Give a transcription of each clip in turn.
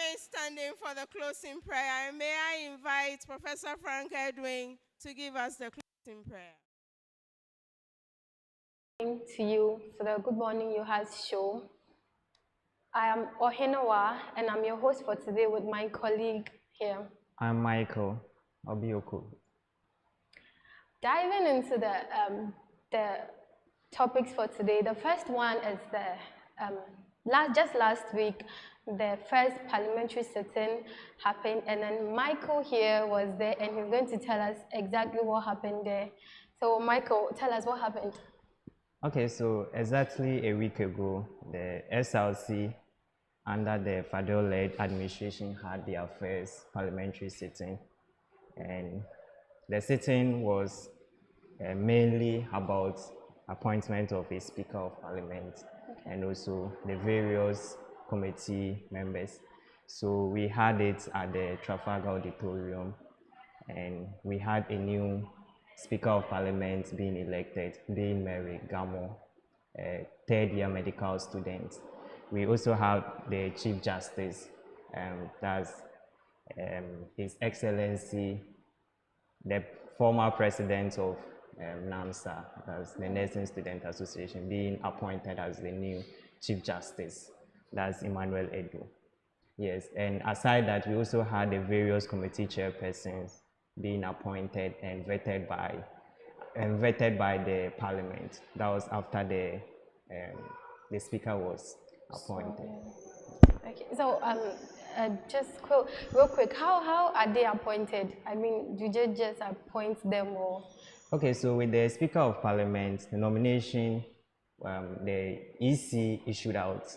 remain standing for the closing prayer. And may I invite Professor Frank Edwin to give us the closing prayer. To you for the Good Morning Uhas show. I am Ohinowa and I'm your host for today with my colleague here. I'm Michael Obioko. Diving into the topics for today, the first one is just last week, the first parliamentary sitting happened, and then Michael here was there, and he's going to tell us exactly what happened there. So, Michael, tell us what happened. Okay, so exactly a week ago, the SLC under the federal-led administration had their first parliamentary sitting, and the sitting was mainly about appointment of a Speaker of Parliament and also the various committee members. So we had it at the Trafalgar Auditorium, and we had a new Speaker of Parliament being elected, being Mary Gamo, a third-year medical student. We also have the Chief Justice, that's His Excellency, the former president of NAMSA, that's the Nursing Student Association, being appointed as the new Chief Justice. That's Emmanuel Edu. Yes, and aside that, we also had the various committee chairpersons being appointed and vetted by the Parliament. That was after the Speaker was appointed. Okay, so just real quick, how are they appointed? I mean, do you just appoint them or? Okay, so with the Speaker of Parliament, the nomination, the EC issued out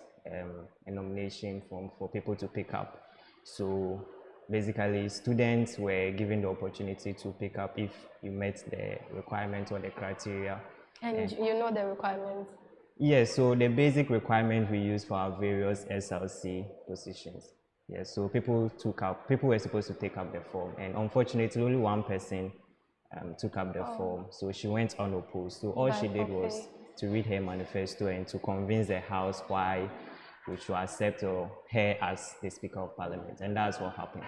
a nomination form for people to pick up. So basically, students were given the opportunity to pick up if you met the requirements or the criteria. And you know the requirements? Yes, so the basic requirements we use for our various SLC positions. Yes, so people were supposed to take up the form, and unfortunately, only one person took up the form, so she went unopposed. So all she did was to read her manifesto and to convince the House why we should accept her as the Speaker of Parliament, and that's what happened.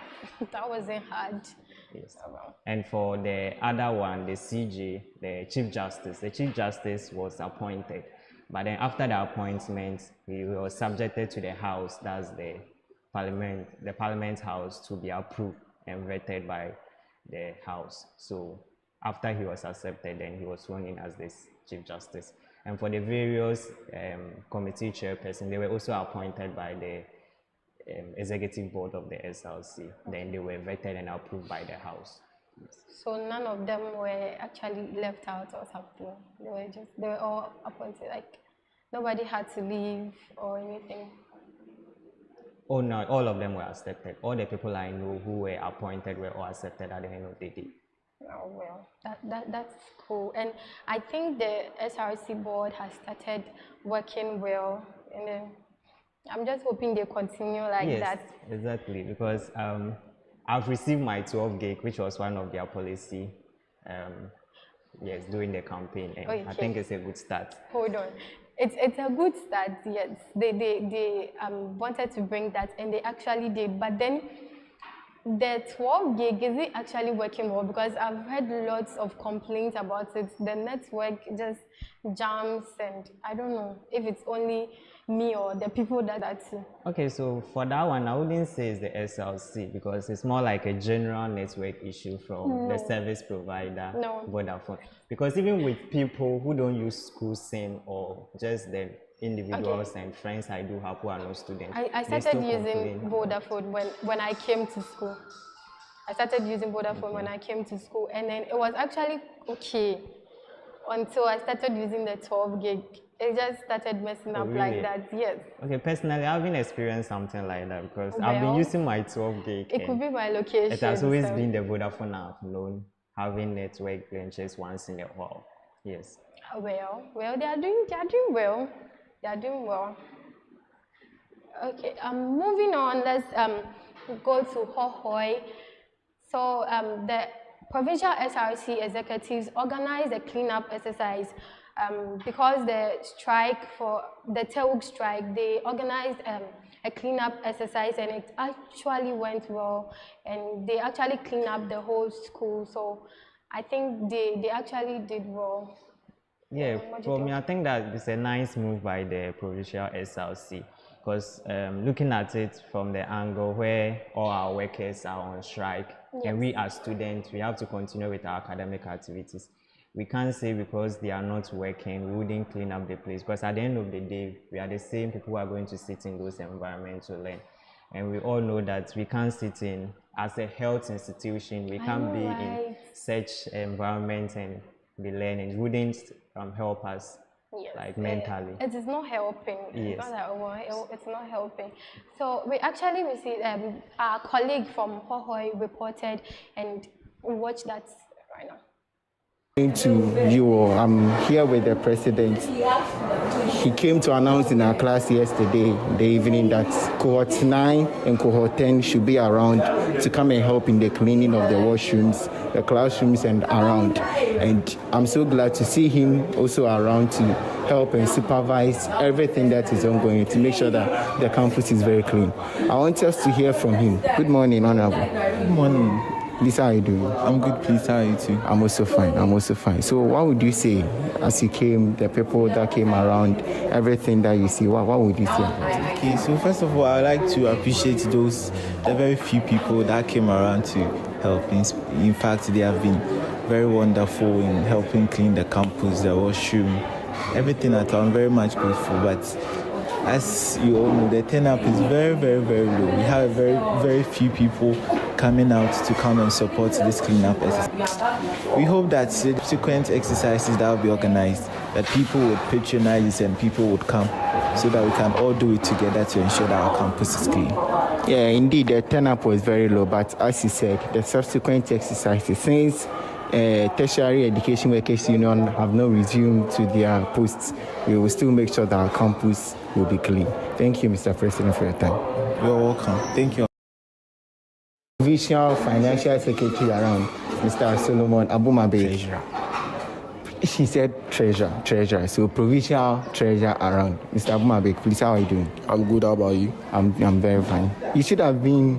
That wasn't hard. Yes. And for the other one, the CJ, the Chief Justice was appointed. But then after the appointment, he was subjected to the House, that's the Parliament House, to be approved and vetted by the House. So after he was accepted, then he was sworn in as this Chief Justice. And for the various committee chairpersons, they were also appointed by the executive board of the SLC. Then they were vetted and approved by the House. So none of them were actually left out or something. They were all appointed. Like nobody had to leave or anything. Oh no, all of them were accepted. All the people I know who were appointed were all accepted at the end of the day. Oh well, that's cool. And I think the SRC board has started working well, and I'm just hoping they continue like that. Yes, exactly. Because I've received my 12 gig, which was one of their policy. Yes, during the campaign, and okay. I think it's a good start. Hold on, it's a good start. Yes, they wanted to bring that, and they actually did. But then the 12 gig, is it actually working well? Because I've heard lots of complaints about it. The network just jams, and I don't know if it's only me or the people that too. Okay, so for that one, I wouldn't say it's the SLC because it's more like a general network issue from the service provider, Vodafone. Because even with people who don't use school SIM or just the individuals and friends I do have who are not students. I started using Vodafone when I came to school. I started using Vodafone when I came to school, and then it was actually okay until I started using the 12 gig. It just started messing up like that, yes. Okay, personally, I haven't experienced something like that because I've been using my 12 gig. It could be my location. It has always been the Vodafone I've known, having network glitches once in a while. Yes. Well, they are doing well. They are doing well. Okay, moving on, let's go to Hohoi. So the provincial SRC executives organized a cleanup exercise because the strike for the TEWG strike, they organized a cleanup exercise, and it actually went well, and they actually cleaned up the whole school. So I think they actually did well. Yeah, What do for you me, I think? think that it's a nice move by the provincial SLC because looking at it from the angle where all our workers are on strike and we as students, we have to continue with our academic activities. We can't say because they are not working, we wouldn't clean up the place because at the end of the day, we are the same people who are going to sit in those environments to learn. And we all know that we can't sit in, as a health institution, we can't be in Right. such environments and be learning. It wouldn't help us Yes, like mentally. it is not helping. It's Yes. not that it's not helping. So we actually received our colleague from Hohoi reported, and we watched that right now. To you all, I'm here with the president. He came to announce in our class yesterday, the evening, that cohort 9 and cohort 10 should be around to come and help in the cleaning of the washrooms, the classrooms, and around. And I'm so glad to see him also around to help and supervise everything that is ongoing to make sure that the campus is very clean. I want us to hear from him. Good morning, Honorable. Good morning. Please, how are you doing? I'm good, please. How are you too? I'm also fine. So what would you say as you came, the people that came around, everything that you see, what would you say about it? Okay, so first of all, I'd like to appreciate the very few people that came around to help. In fact, they have been very wonderful in helping clean the campus, the washroom, everything at all. I'm very much grateful, but as you all know, the turn-up is very, very, very low. We have very, very few people coming out to come and support this cleanup exercise. We hope that subsequent exercises that will be organized, that people would patronize and people would come so that we can all do it together to ensure that our campus is clean. Yeah, indeed, the turn-up was very low, but as you said, the subsequent exercises, since Tertiary Education Workers Union have not resumed to their posts, we will still make sure that our campus will be clean. Thank you, Mr. President, for your time. You're welcome. Thank you. Provincial Financial Secretary around, Mr. Solomon Abumabe. Treasurer. He said treasurer. So provincial treasurer around. Mr. Abumabe, please, how are you doing? I'm good. How about you? I'm very fine. You should have been